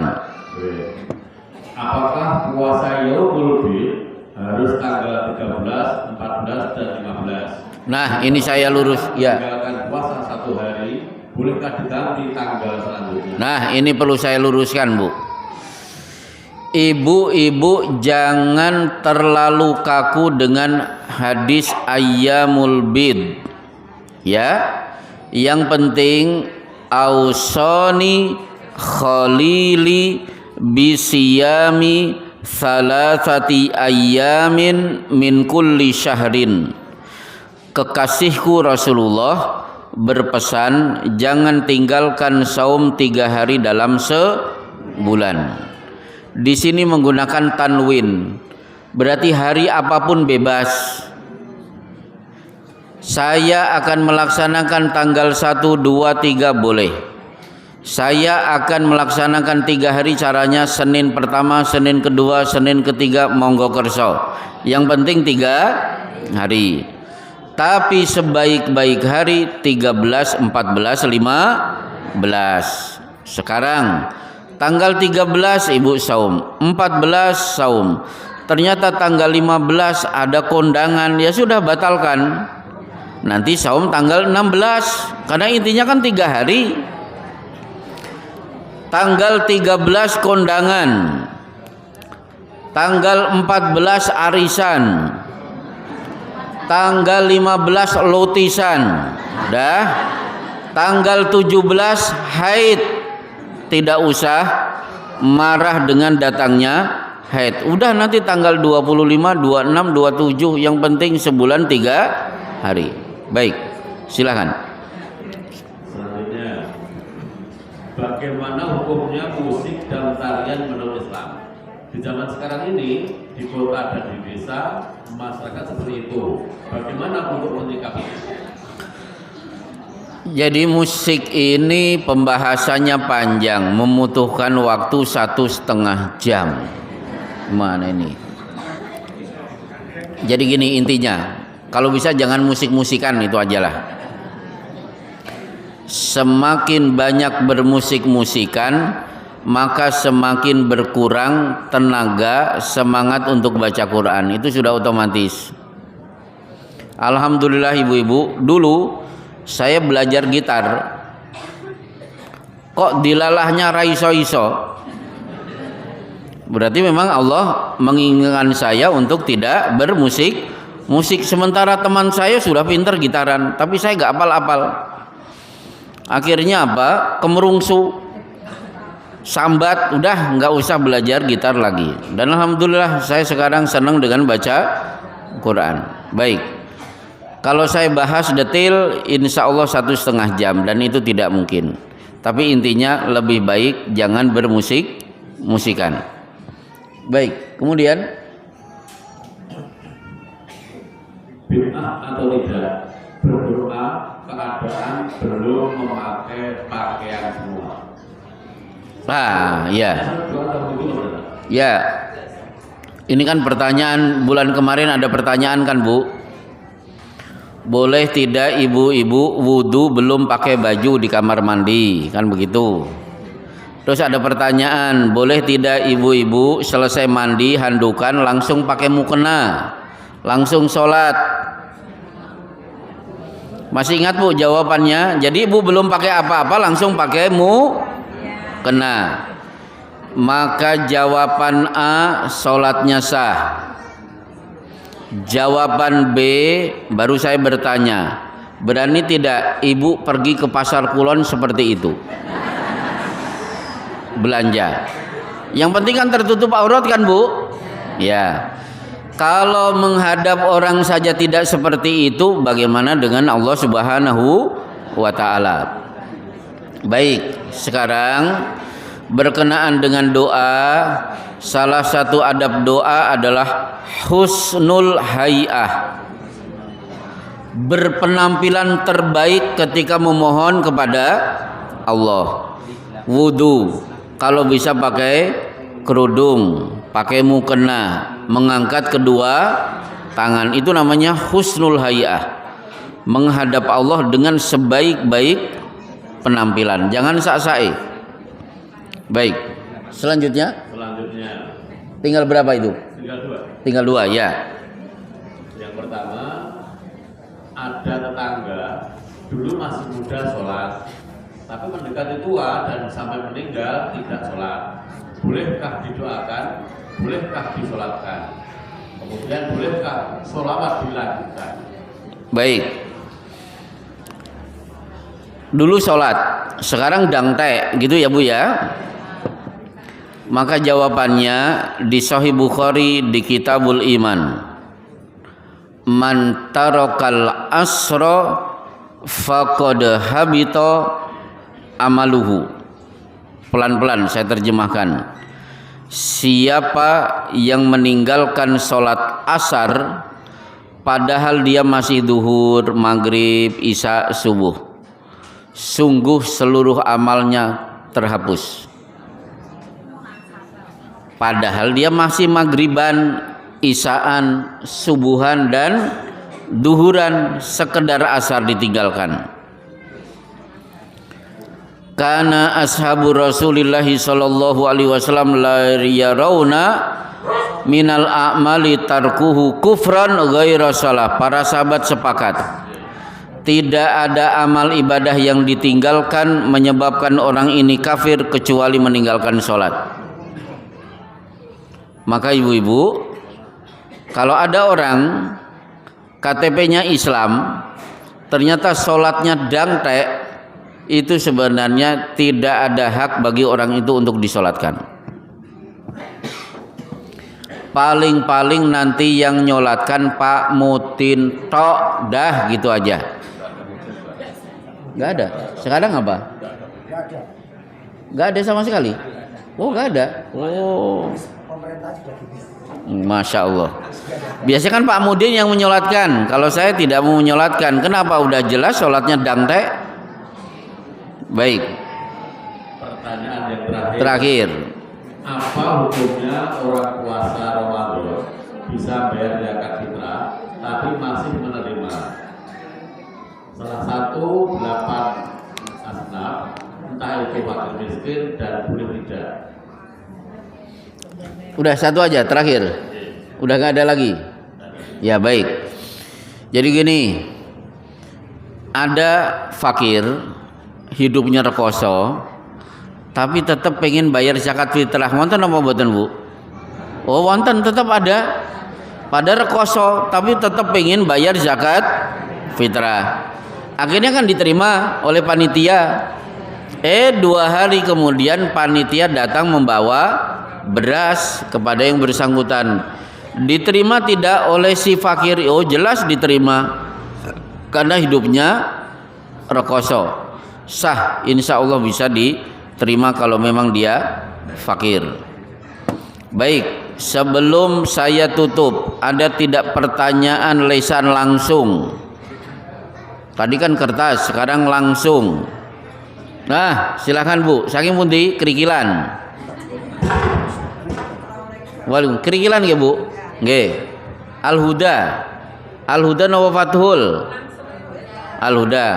Apakah puasa Yaumul Bid harus tanggal 13, 14 dan 15? Nah, ini saya lurus ya. Meninggalkan puasa 1 hari, bolehkah diganti tanggal selanjutnya? Nah, ini perlu saya luruskan, Bu. Ibu-ibu jangan terlalu kaku dengan hadis ayyamul bid. Ya. Yang penting ausoni khalili bisiyami salasati ayyamin min kulli syahrin. Kekasihku Rasulullah berpesan jangan tinggalkan saum 3 hari dalam sebulan. Di sini menggunakan tanwin, berarti hari apapun bebas. Saya akan melaksanakan tanggal 1, 2, 3 boleh. Saya akan melaksanakan 3 hari, caranya Senin pertama, Senin kedua, Senin ketiga, monggo kerso. Yang penting 3 hari. Tapi sebaik-baik hari 13, 14, 15. Sekarang tanggal 13 ibu saum, 14 saum. Ternyata tanggal 15 ada kondangan, ya sudah batalkan. Nanti saum tanggal 16. Karena intinya kan 3 hari. Tanggal 13 kondangan. Tanggal 14 arisan. Tanggal 15 lotisan. Dah. Tanggal 17 haid. Tidak usah marah dengan datangnya haid. Udah nanti tanggal 25, 26, 27, yang penting sebulan 3 hari. Baik, silakan. Selanjutnya, bagaimana hukumnya musik dan tarian menurut Islam? Di zaman sekarang ini, di kota dan di desa, masyarakat seperti itu. Bagaimana untuk menyikapinya? Jadi musik ini pembahasannya panjang, membutuhkan waktu 1,5 jam. Mana ini? Jadi gini intinya, kalau bisa jangan musik-musikan, itu ajalah. Semakin banyak bermusik-musikan, maka semakin berkurang tenaga, semangat untuk baca Quran. Itu sudah otomatis. Alhamdulillah ibu-ibu, dulu saya belajar gitar, kok dilalahnya raiso-iso. Berarti memang Allah menginginkan saya untuk tidak bermusik musik. Sementara teman saya sudah pintar gitaran, tapi saya gak apal-apal. Akhirnya apa? Kemerungsu, sambat, udah nggak usah belajar gitar lagi. Dan alhamdulillah saya sekarang senang dengan baca Quran. Baik. Kalau saya bahas detail, insya Allah 1,5 jam, dan itu tidak mungkin. Tapi intinya lebih baik jangan bermusik-musikan. Baik, kemudian Bid'ah atau tidak berdoa keadaan belum memakai pakaian semua? ya. Ya. Ini kan pertanyaan bulan kemarin, ada pertanyaan kan Bu? Boleh tidak ibu-ibu wudu belum pakai baju di kamar mandi, kan begitu. Terus ada pertanyaan, boleh tidak ibu-ibu selesai mandi handukan langsung pakai mukena, langsung sholat? Masih ingat Bu jawabannya? Jadi Ibu belum pakai apa-apa langsung pakai kena. Maka jawaban A sholatnya sah. Jawaban B baru saya bertanya, berani tidak Ibu pergi ke pasar Kulon seperti itu? Belanja. Yang penting kan tertutup aurat kan Bu? Ya. Kalau menghadap orang saja tidak seperti itu, bagaimana dengan Allah Subhanahu wa taala? Baik, sekarang berkenaan dengan doa, salah satu adab doa adalah husnul hay'ah. Berpenampilan terbaik ketika memohon kepada Allah. Wudu, kalau bisa pakai kerudung, pakai mukena, mengangkat kedua tangan, itu namanya husnul hay'ah. Menghadap Allah dengan sebaik-baik penampilan, jangan sak-sae. Baik, selanjutnya tinggal berapa itu? Tinggal dua ya. Yang pertama, ada tetangga dulu masih muda sholat, tapi mendekati tua dan sampai meninggal tidak sholat. Bolehkah didoakan? Bolehkah disolatkan? Kemudian bolehkah sholawat dilakukan? Baik. Dulu sholat, sekarang dangte, gitu ya Bu ya. Maka jawabannya di Sahih Bukhari di Kitabul Iman. Man tarakal asra faqad habita amaluhu. Pelan-pelan saya terjemahkan. Siapa yang meninggalkan sholat asar padahal dia masih duhur, maghrib, isya, subuh, sungguh seluruh amalnya terhapus. Padahal dia masih maghriban, isyaan, subuhan dan duhuran, sekedar asar ditinggalkan. Kana ashabu Rasulillah sallallahu alaihi wasallam la yarawna minal a'mali tarkuhu kufran ghaira salah. Para sahabat sepakat, tidak ada amal ibadah yang ditinggalkan menyebabkan orang ini kafir kecuali meninggalkan sholat. Maka ibu-ibu, kalau ada orang KTP-nya Islam, ternyata sholatnya dangte, itu sebenarnya tidak ada hak bagi orang itu untuk disolatkan. Paling-paling nanti yang nyolatkan Pak Mutin tok, dah gitu aja. Gak ada. Sekarang apa? Gak ada sama sekali. Oh gak ada. Oh, Masya Allah. Biasanya kan Pak Mudin yang menyolatkan. Kalau saya tidak mau menyolatkan. Kenapa? Udah jelas sholatnya dangte. Baik. Pertanyaan yang Terakhir. Apa hukumnya orang puasa Ramadan bisa bayar zakat fitrah tapi masih menerima salah satu 8 asnaf, entah itu fakir miskin dan boleh tidak? Udah satu aja terakhir. Udah gak ada lagi. Ya baik. Jadi gini, ada fakir hidupnya rekoso, tapi tetap pengen bayar zakat fitrah. Wonten apa mboten Bu? Oh wonten, tetap ada. Pada rekoso, tapi tetap pengen bayar zakat fitrah. Akhirnya kan diterima oleh panitia. 2 hari kemudian panitia datang membawa beras kepada yang bersangkutan. Diterima tidak oleh si fakir? Oh jelas diterima, karena hidupnya rekoso. Sah, insya Allah bisa diterima kalau memang dia fakir. Baik, sebelum saya tutup, ada tidak pertanyaan lisan langsung? Tadi kan kertas, sekarang langsung. Nah, silakan Bu. Saking pundi kerikilan. Waalaikumsalam. Kerikilan ya Bu? Nggih. Al-Huda. Al-Huda napa Fathul? Al-Huda.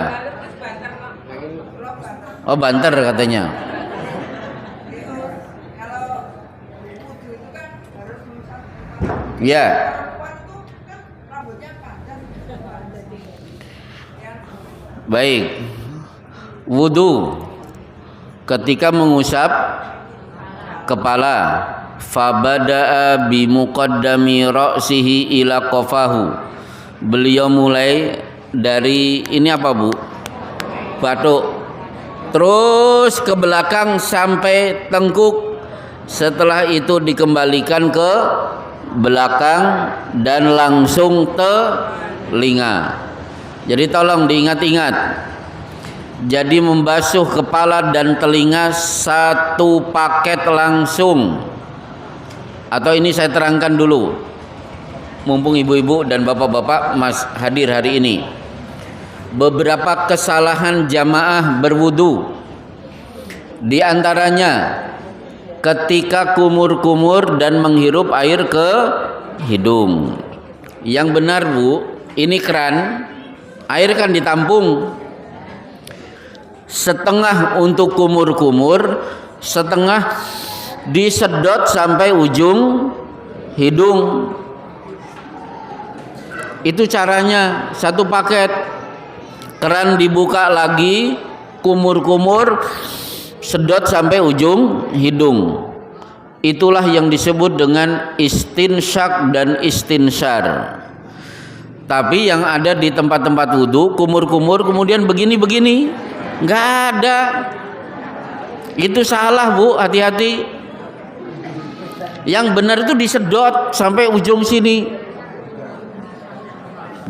Oh Banter katanya. Ya. Baik. Wudu ketika mengusap kepala, fabada'a bi muqaddami ra'sihi ila qafahu. Beliau mulai dari ini apa, Bu? Batuk. Terus ke belakang sampai tengkuk. Setelah itu dikembalikan ke belakang dan langsung telinga. Jadi tolong diingat-ingat. Jadi membasuh kepala dan telinga satu paket langsung. Atau ini saya terangkan dulu, mumpung ibu-ibu dan bapak-bapak hadir hari ini. Beberapa kesalahan jamaah berwudu, di antaranya ketika kumur-kumur dan menghirup air ke hidung. Yang benar, Bu, ini keran, air kan ditampung. Setengah untuk kumur-kumur, setengah disedot sampai ujung hidung. Itu caranya, satu paket. Keran dibuka lagi, kumur-kumur, sedot sampai ujung hidung. Itulah yang disebut dengan istinsyak dan istinsyar. Tapi yang ada di tempat-tempat wudu, kumur-kumur kemudian begini-begini, nggak ada. Itu salah, Bu, hati-hati. Yang benar itu disedot sampai ujung sini.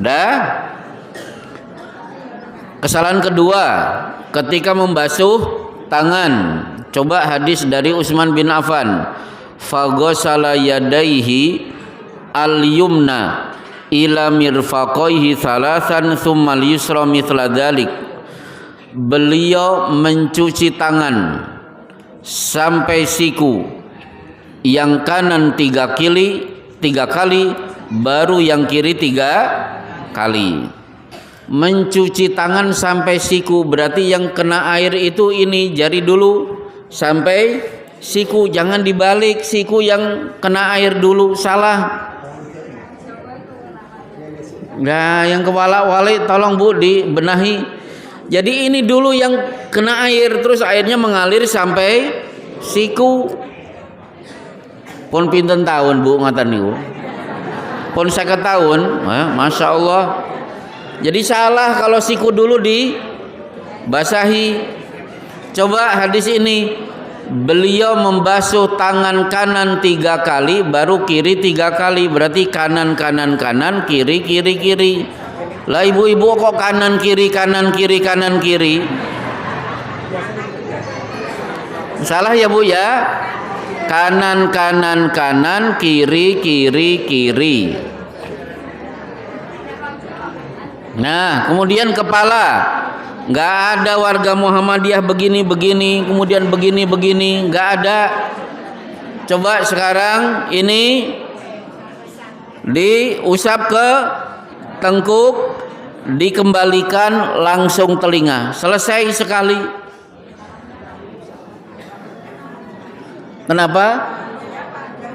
Dah. Kesalahan kedua, ketika membasuh tangan. Coba hadis dari Utsman bin Affan. Faghasala yadaihi al-yumna ila mirfaqaihi thalathan thumma al-yusra mithla dzalik. Beliau mencuci tangan sampai siku, yang kanan 3 kali, baru yang kiri 3 kali. Mencuci tangan sampai siku berarti yang kena air itu ini jari dulu sampai siku, jangan dibalik, siku yang kena air dulu, salah. Nah, yang kewala-wali tolong, Bu, dibenahi. Jadi ini dulu yang kena air, terus airnya mengalir sampai siku. Pun pinten tahun, Bu, ngaten niku? Pun 50 tahun, Masya Allah. Jadi salah kalau siku dulu dibasahi. Coba hadis ini, beliau membasuh tangan kanan 3 kali, baru kiri 3 kali, berarti kanan, kiri, kiri. Lah ibu-ibu kok kanan kiri, kanan kiri? Salah ya, Bu, ya. Kanan, kiri, kiri. Nah, kemudian kepala, nggak ada warga Muhammadiyah begini, kemudian begini, nggak ada. Coba sekarang ini diusap ke tengkuk, dikembalikan langsung telinga, selesai sekali. Kenapa?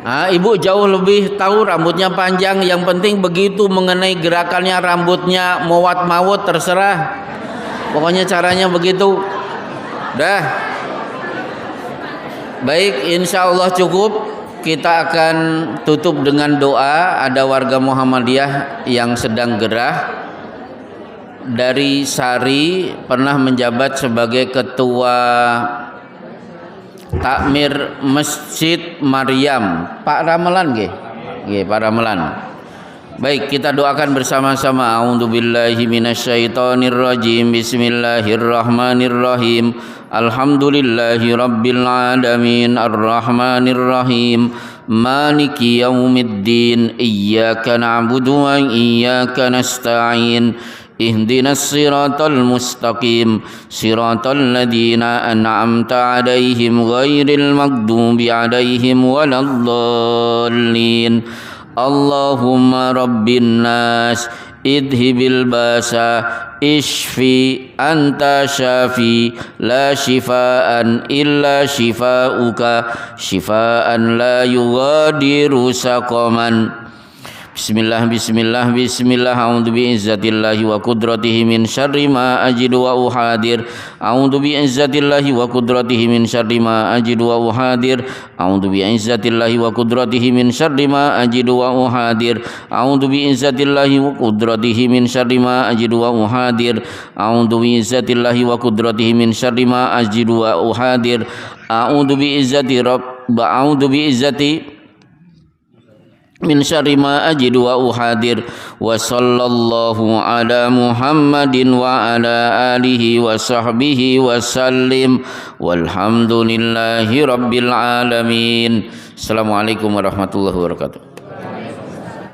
Ibu jauh lebih tahu, rambutnya panjang. Yang penting begitu mengenai gerakannya rambutnya mawat terserah. Pokoknya caranya begitu. Dah. Baik, insya Allah cukup. Kita akan tutup dengan doa. Ada warga Muhammadiyah yang sedang gerah. Dari Sari, pernah menjabat sebagai ketua Takmir Masjid Maryam, Pak Ramelan nggih. Nggih, Pak Ramelan. Baik, kita doakan bersama-sama. A'udzubillahi minasyaitonirrajim. Bismillahirrahmanirrahim. Alhamdulillahi rabbil alamin, arrahmanirrahim, maliki yaumiddin. Iyyaka na'budu wa iyyaka nasta'in. Ihdinas siratal mustaqim, siratal ladzina an'amta 'alaihim ghairil maghdubi 'alaihim waladdallin. Allahumma rabbin nas, idhibil basa, ishfi anta syafi, la shifaan illa shifauka, shifaan la yughadiru saqaman. Bismillah, bismillah, bismillah. A'udzu bi'izzatillahi wa qudratihi min syarri ma ajidu wa uhadir. A'udzu bi'izzatillahi wa qudratihi min syarri ma ajidu wa uhadir. A'udzu bi'izzatillahi wa qudratihi min syarri ma ajidu wa uhadir. A'udzu bi'izzatillahi wa qudratihi min syarri ma ajidu wa uhadir. A'udzu bi'izzatillahi wa qudratihi min syarri ma ajidu wa uhadir. A'udzu bi'izzati min syarri ma ajidu wa uhadir. Wa sallallahu ala Muhammadin wa ala alihi wa sahbihi wa sallim. Walhamdulillahi rabbil alamin. Assalamualaikum warahmatullahi wabarakatuh.